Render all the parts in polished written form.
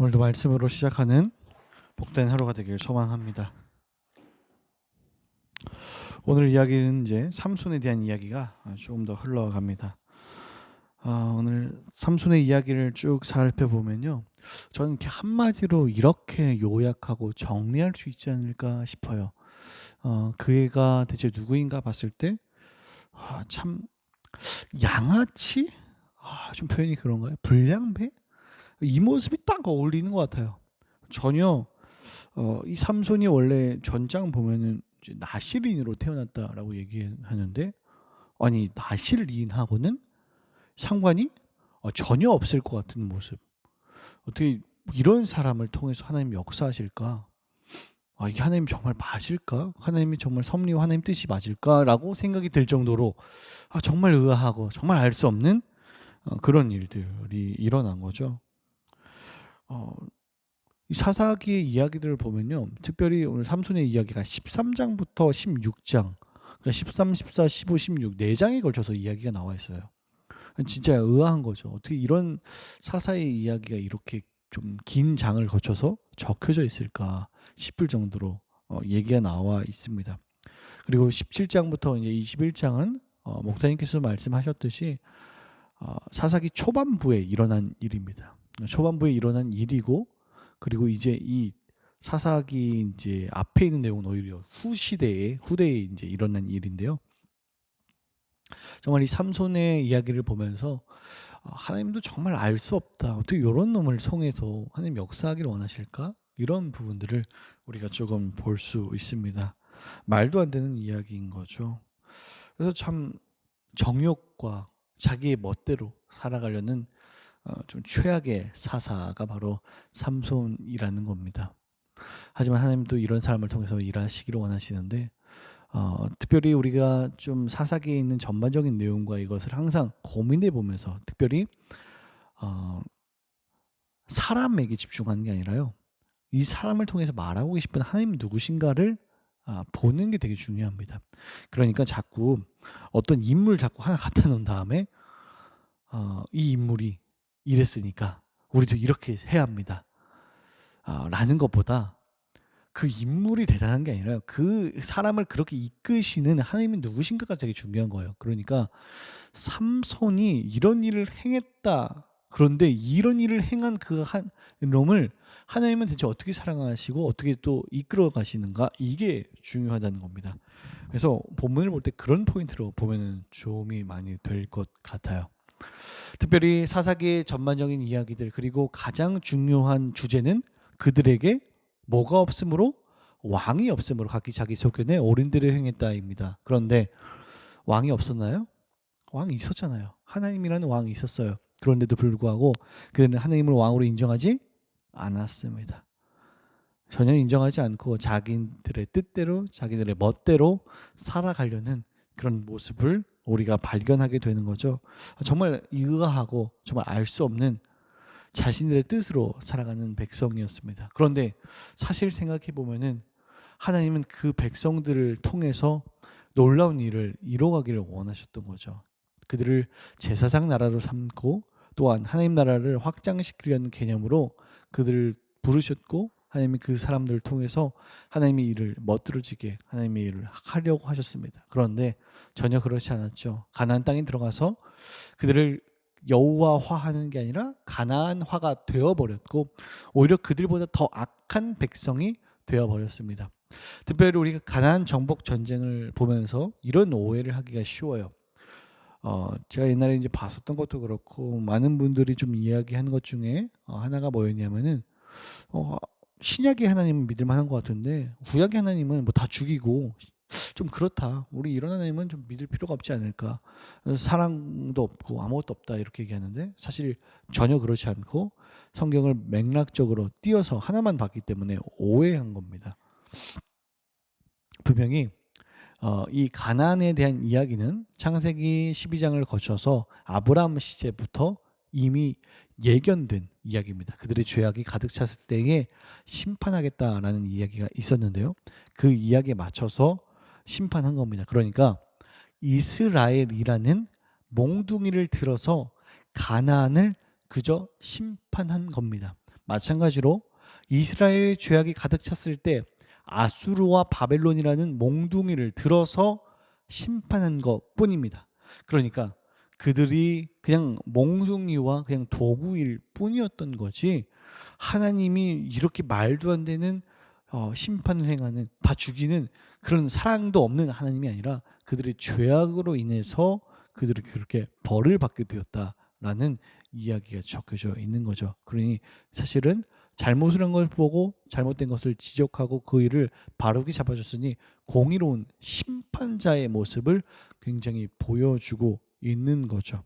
오늘도 말씀으로 시작하는 복된 하루가 되길 소망합니다. 오늘 이야기는 이제 삼손에 대한 이야기가 조금 더 흘러갑니다. 오늘 삼손의 이야기를 쭉 살펴보면요, 저는 이렇게 한마디로 이렇게 요약하고 정리할 수 있지 않을까 싶어요. 그 애가 대체 누구인가 봤을 때, 참 양아치? 좀 표현이 그런가요? 불량배? 이 모습이 딱 어울리는 것 같아요. 전혀 이 삼손이 원래 전장 보면은 이제 나실인으로 태어났다라고 얘기하는데, 아니 나실인하고는 상관이 전혀 없을 것 같은 모습. 어떻게 이런 사람을 통해서 하나님 역사하실까? 이게 하나님 정말 맞을까? 하나님이 정말 섭리와 하나님 뜻이 맞을까라고 생각이 들 정도로 정말 의아하고 정말 알 수 없는 그런 일들이 일어난 거죠. 이 사사기의 이야기들을 보면요, 특별히 오늘 삼손의 이야기가 13장부터 16장, 그러니까 13, 14, 15, 16 4장에 걸쳐서 이야기가 나와 있어요. 진짜 의아한 거죠. 어떻게 이런 사사의 이야기가 이렇게 좀 긴 장을 거쳐서 적혀져 있을까 싶을 정도로 얘기가 나와 있습니다. 그리고 17장부터 이제 21장은 목사님께서 말씀하셨듯이 사사기 초반부에 일어난 일입니다. 초반부에 일어난 일이고, 그리고 이제 이 사사기 이제 앞에 있는 내용은 오히려 후대에 이제 일어난 일인데요. 정말 이 삼손의 이야기를 보면서 하나님도 정말 알 수 없다. 어떻게 이런 놈을 통해서 하나님 역사하기를 원하실까? 이런 부분들을 우리가 조금 볼 수 있습니다. 말도 안 되는 이야기인 거죠. 그래서 참 정욕과 자기의 멋대로 살아가려는 좀 최악의 사사가 바로 삼손이라는 겁니다. 하지만 하나님도 이런 사람을 통해서 일하시기를 원하시는데, 특별히 우리가 좀 사사기에 있는 전반적인 내용과 이것을 항상 고민해 보면서, 특별히 사람에게 집중하는 게 아니라요, 이 사람을 통해서 말하고 싶은 하나님 누구신가를 보는 게 되게 중요합니다. 그러니까 자꾸 어떤 인물 자꾸 하나 갖다 놓은 다음에 이 인물이 이랬으니까 우리도 이렇게 해야 합니다. 라는 것보다 그 인물이 대단한 게 아니라 그 사람을 그렇게 이끄시는 하나님이 누구신가가 되게 중요한 거예요. 그러니까 삼손이 이런 일을 행했다. 그런데 이런 일을 행한 그 한 놈을 하나님은 대체 어떻게 사랑하시고 어떻게 또 이끌어 가시는가, 이게 중요하다는 겁니다. 그래서 본문을 볼 때 그런 포인트로 보면은 도움이 많이 될 것 같아요. 특별히 사사기의 전반적인 이야기들, 그리고 가장 중요한 주제는 그들에게 뭐가 없으므로, 왕이 없으므로 각기 자기 소견에 옳은 대로 행했다입니다. 그런데 왕이 없었나요? 왕이 있었잖아요. 하나님이라는 왕이 있었어요. 그런데도 불구하고 그들은 하나님을 왕으로 인정하지 않았습니다. 전혀 인정하지 않고 자기들의 뜻대로, 자기들의 멋대로 살아가려는 그런 모습을 우리가 발견하게 되는 거죠. 정말 의아하고 정말 알 수 없는 자신들의 뜻으로 살아가는 백성이었습니다. 그런데 사실 생각해 보면은 하나님은 그 백성들을 통해서 놀라운 일을 이뤄가기를 원하셨던 거죠. 그들을 제사장 나라로 삼고, 또한 하나님 나라를 확장시키려는 개념으로 그들을 부르셨고, 하나님이 그 사람들을 통해서 하나님의 일을 멋들어지게 하나님의 일을 하려고 하셨습니다. 그런데 전혀 그렇지 않았죠. 가나안 땅에 들어가서 그들을 여호와화하는 게 아니라 가나안화가 되어버렸고, 오히려 그들보다 더 악한 백성이 되어버렸습니다. 특별히 우리가 가나안 정복 전쟁을 보면서 이런 오해를 하기가 쉬워요. 제가 옛날에 이제 봤었던 것도 그렇고 많은 분들이 좀 이야기하는 것 중에 하나가 뭐였냐면은, 신약의 하나님은 믿을 만한 것 같은데 구약의 하나님은 뭐 다 죽이고 좀 그렇다, 우리 이런 하나님은 좀 믿을 필요가 없지 않을까, 사랑도 없고 아무것도 없다, 이렇게 얘기하는데 사실 전혀 그렇지 않고 성경을 맥락적으로 띄어서 하나만 봤기 때문에 오해한 겁니다. 분명히 이 가나안에 대한 이야기는 창세기 12장을 거쳐서 아브라함 시대부터 이미 예견된 이야기입니다. 그들의 죄악이 가득 찼을 때에 심판하겠다라는 이야기가 있었는데요, 그 이야기에 맞춰서 심판한 겁니다. 그러니까 이스라엘이라는 몽둥이를 들어서 가나안을 그저 심판한 겁니다. 마찬가지로 이스라엘 죄악이 가득 찼을 때 아수르와 바벨론이라는 몽둥이를 들어서 심판한 것뿐입니다. 그러니까 그들이 그냥 몽둥이와 그냥 도구일 뿐이었던 거지, 하나님이 이렇게 말도 안 되는 심판을 행하는, 다 죽이는 그런 사랑도 없는 하나님이 아니라 그들의 죄악으로 인해서 그들이 그렇게 벌을 받게 되었다라는 이야기가 적혀져 있는 거죠. 그러니 사실은 잘못을 한 걸 보고 잘못된 것을 지적하고 그 일을 바르게 잡아줬으니 공의로운 심판자의 모습을 굉장히 보여주고 있는 거죠.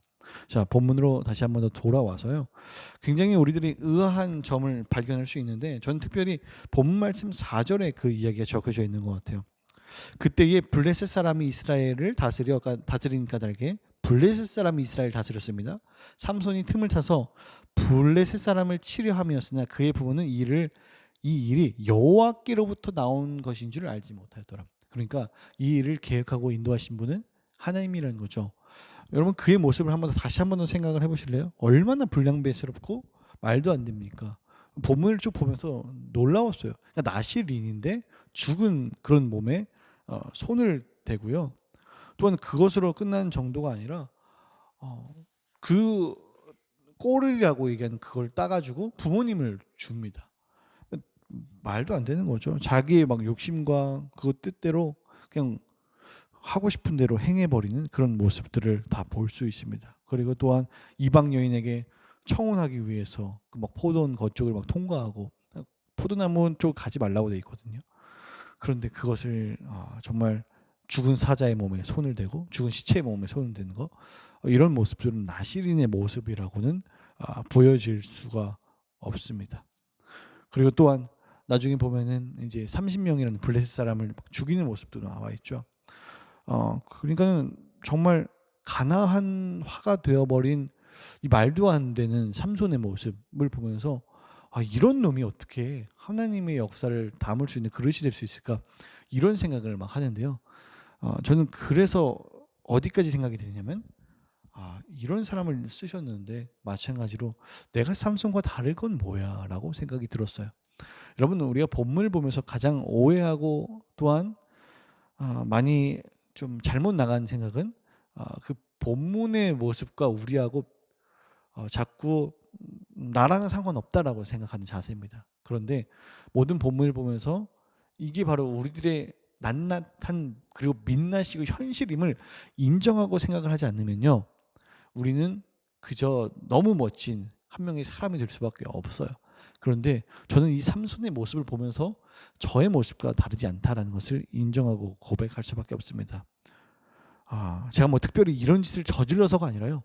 자, 본문으로 다시 한번 더 돌아와서요. 굉장히 우리들이 의아한 점을 발견할 수 있는데, 저는 특별히 본문 말씀 4절에 그 이야기가 적혀져 있는 것 같아요. 그때에 블레셋 사람이 이스라엘을 다스린 까닭에 블레셋 사람이 이스라엘을 다스렸습니다. 삼손이 틈을 타서 블레셋 사람을 치려함이었으나 그의 부모는 이 일이 여호와께로부터 나온 것인 줄 알지 못하였더라. 그러니까 이 일을 계획하고 인도하신 분은 하나님이라는 거죠. 여러분, 그의 모습을 다시 한 번 더 생각을 해보실래요? 얼마나 불량배스럽고 말도 안 됩니까? 본문을 쭉 보면서 놀라웠어요. 그러니까 나실인인데 죽은 그런 몸에 손을 대고요. 또한 그것으로 끝난 정도가 아니라 그 꼬리라고 얘기하는 그걸 따가지고 부모님을 줍니다. 말도 안 되는 거죠. 자기의 막 욕심과 그 뜻대로 그냥 하고 싶은 대로 행해버리는 그런 모습들을 다 볼 수 있습니다. 그리고 또한 이방 여인에게 청혼하기 위해서 그 막 포도원 거쪽을 막 통과하고, 포도나무 쪽 가지 말라고 돼 있거든요. 그런데 그것을 정말 죽은 사자의 몸에 손을 대고 죽은 시체의 몸에 손을 대는 거, 이런 모습들은 나실인의 모습이라고는 보여질 수가 없습니다. 그리고 또한 나중에 보면은 이제 30명이라는 블레셋 사람을 죽이는 모습도 나와 있죠. 그러니까는 정말 가나안화가 되어버린 이 말도 안 되는 삼손의 모습을 보면서 이런 놈이 어떻게 하나님의 역사를 담을 수 있는 그릇이 될 수 있을까, 이런 생각을 막 하는데요. 저는 그래서 어디까지 생각이 되냐면, 이런 사람을 쓰셨는데 마찬가지로 내가 삼손과 다를 건 뭐야 라고 생각이 들었어요. 여러분, 우리가 본문을 보면서 가장 오해하고 또한 많이 좀 잘못 나간 생각은 그 본문의 모습과 우리하고 자꾸 나랑은 상관없다라고 생각하는 자세입니다. 그런데 모든 본문을 보면서 이게 바로 우리들의 낱낱한 그리고 민낯이고 현실임을 인정하고 생각을 하지 않으면요, 우리는 그저 너무 멋진 한 명의 사람이 될 수밖에 없어요. 그런데 저는 이 삼손의 모습을 보면서 저의 모습과 다르지 않다라는 것을 인정하고 고백할 수밖에 없습니다. 제가 뭐 특별히 이런 짓을 저질러서가 아니라요,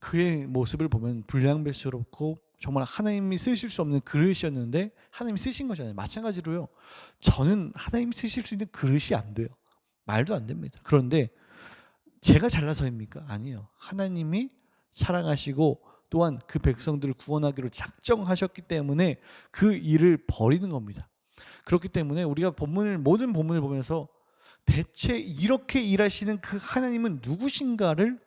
그의 모습을 보면 불량배스럽고 정말 하나님이 쓰실 수 없는 그릇이었는데 하나님이 쓰신 거잖아요. 마찬가지로요, 저는 하나님이 쓰실 수 있는 그릇이 안 돼요. 말도 안 됩니다. 그런데 제가 잘나서입니까? 아니에요. 하나님이 사랑하시고 또한 그 백성들을 구원하기로 작정하셨기 때문에 그 일을 벌이는 겁니다. 그렇기 때문에 우리가 모든 본문을 보면서 대체 이렇게 일하시는 그 하나님은 누구신가를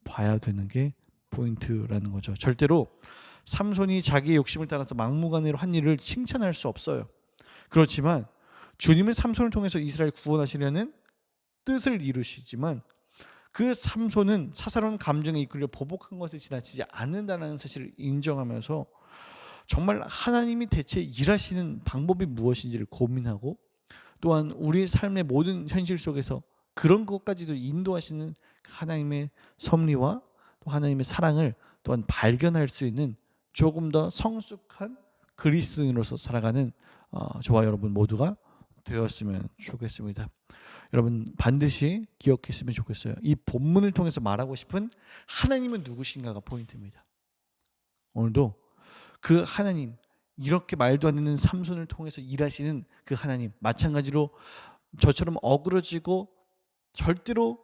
봐야 되는 게 포인트라는 거죠. 절대로 삼손이 자기의 욕심을 따라서 막무가내로 한 일을 칭찬할 수 없어요. 그렇지만 주님은 삼손을 통해서 이스라엘 구원하시려는 뜻을 이루시지만 그 삼손은 사사로운 감정에 이끌려 보복한 것에 지나치지 않는다는 사실을 인정하면서 정말 하나님이 대체 일하시는 방법이 무엇인지를 고민하고, 또한 우리의 삶의 모든 현실 속에서 그런 것까지도 인도하시는 하나님의 섭리와 또 하나님의 사랑을 또한 발견할 수 있는 조금 더 성숙한 그리스도인으로서 살아가는 저와 여러분 모두가 되었으면 좋겠습니다. 여러분 반드시 기억했으면 좋겠어요. 이 본문을 통해서 말하고 싶은 하나님은 누구신가가 포인트입니다. 오늘도 그 하나님, 이렇게 말도 안 되는 삼손을 통해서 일하시는 그 하나님, 마찬가지로 저처럼 어그러지고 절대로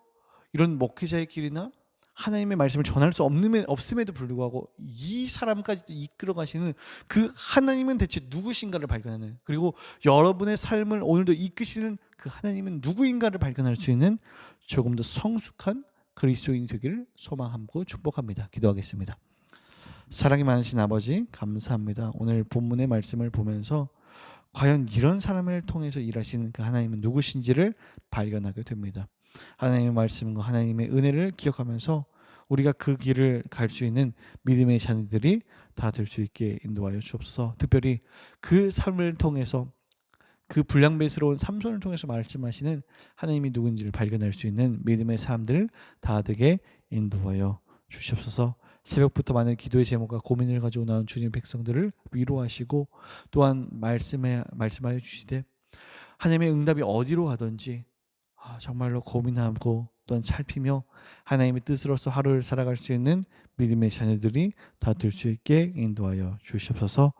이런 목회자의 길이나 하나님의 말씀을 전할 수 없음에도 불구하고 이 사람까지도 이끌어 가시는 그 하나님은 대체 누구신가를 발견하는, 그리고 여러분의 삶을 오늘도 이끄시는 그 하나님은 누구인가를 발견할 수 있는 조금 더 성숙한 그리스도인 되기를 소망하고 축복합니다. 기도하겠습니다. 사랑이 많으신 아버지 감사합니다. 오늘 본문의 말씀을 보면서 과연 이런 사람을 통해서 일하시는 그 하나님은 누구신지를 발견하게 됩니다. 하나님의 말씀과 하나님의 은혜를 기억하면서 우리가 그 길을 갈 수 있는 믿음의 자녀들이 다 될 수 있게 인도하여 주옵소서. 특별히 그 삶을 통해서 그 불량배스러운 삼손을 통해서 말씀하시는 하나님이 누군지를 발견할 수 있는 믿음의 사람들 다 되게 인도하여 주시옵소서. 새벽부터 많은 기도의 제목과 고민을 가지고 나온 주님의 백성들을 위로하시고 또한 말씀하여 주시되 하나님의 응답이 어디로 가든지 정말로 고민하고 또한 살피며 하나님의 뜻으로서 하루를 살아갈 수 있는 믿음의 자녀들이 다 될 수 있게 인도하여 주시옵소서.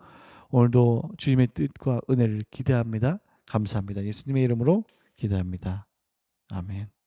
오늘도 주님의 뜻과 은혜를 기대합니다. 감사합니다. 예수님의 이름으로 기도합니다. 아멘.